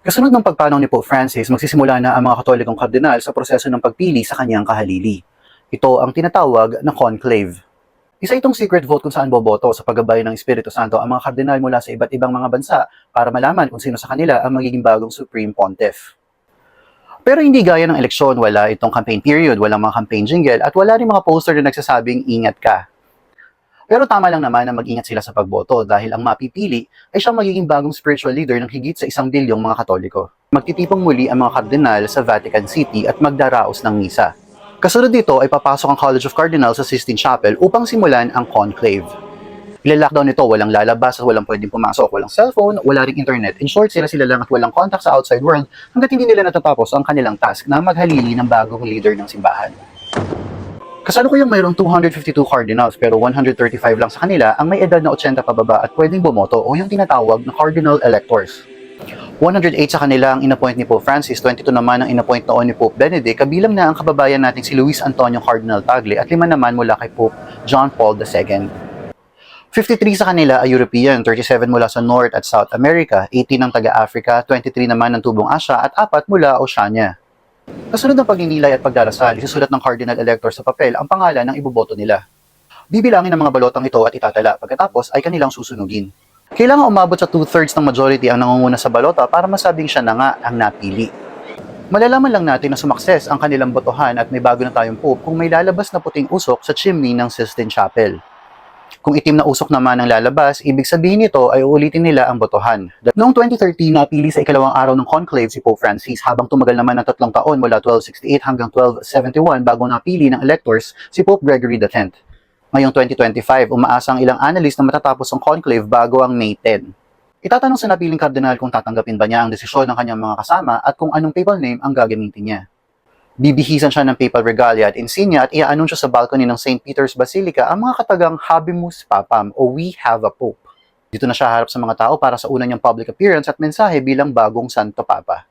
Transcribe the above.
Kasunod ng pagpanaw ni Pope Francis, magsisimula na ang mga Katolikong kardinal sa proseso ng pagpili sa kanyang kahalili. Ito ang tinatawag na conclave. Isa itong secret vote kung saan boboto sa paggabay ng Espiritu Santo ang mga kardinal mula sa iba't ibang mga bansa para malaman kung sino sa kanila ang magiging bagong Supreme Pontiff. Pero hindi gaya ng eleksyon, wala itong campaign period, walang mga campaign jingle, at wala rin mga poster na nagsasabing ingat ka. Pero tama lang naman na mag-ingat sila sa pagboto dahil ang mapipili ay siyang magiging bagong spiritual leader ng higit sa 1 bilyong mga Katoliko. Magtitipong muli ang mga kardinal sa Vatican City at magdaraos ng misa. Kasunod dito ay papasok ang College of Cardinals sa Sistine Chapel upang simulan ang conclave. Ila-lockdown nito, walang lalabas at walang pwedeng pumasok, walang cellphone, wala ring internet. In short, sila lang at walang contact sa outside world hanggat hindi nila natatapos ang kanilang task na maghalili ng bagong leader ng simbahan. Kasalukuyang mayroong 252 cardinals pero 135 lang sa kanila ang may edad na 80 pababa at pwedeng bumoto o yung tinatawag na cardinal electors. 108 sa kanila ang inappoint ni Pope Francis, 22 naman ang inappoint noon ni Pope Benedict, kabilang na ang kababayan nating si Luis Antonio Cardinal Tagle at 5 naman mula kay Pope John Paul II. 53 sa kanila ay European, 37 mula sa North at South America, 18 ng taga-Africa, 23 naman ng tubong Asya at 4 mula Oceania. Kasunod ng pagninilay at pagdarasal, isusulat ng cardinal elector sa papel ang pangalan ng iboboto nila. Bibilangin ang mga balotang ito at itatala, pagkatapos ay kanilang susunugin. Kailangan umabot sa 2/3 ng majority ang nangunguna sa balota para masabing siya na nga ang napili. Malalaman lang natin na sumakses ang kanilang botohan at may bago na tayong pope kung may lalabas na puting usok sa chimney ng Sistine Chapel. Kung itim na usok naman ang lalabas, ibig sabihin nito ay uulitin nila ang botohan. Noong 2013, napili sa ikalawang araw ng conclave si Pope Francis habang tumagal naman ng 3 taon mula 1268 hanggang 1271 bago napili ng electors si Pope Gregory X. Ngayong 2025, umaasa ang ilang analyst na matatapos ang conclave bago ang May 10. Itatanong sa napiling kardinal kung tatanggapin ba niya ang desisyon ng kanyang mga kasama at kung anong papal name ang gagamitin niya. Bibihisan siya ng papal regalia at insignia at i-anunsyo sa balcony ng St. Peter's Basilica ang mga katagang Habemus Papam o We Have a Pope. Dito na siya harap sa mga tao para sa una niyang public appearance at mensahe bilang bagong Santo Papa.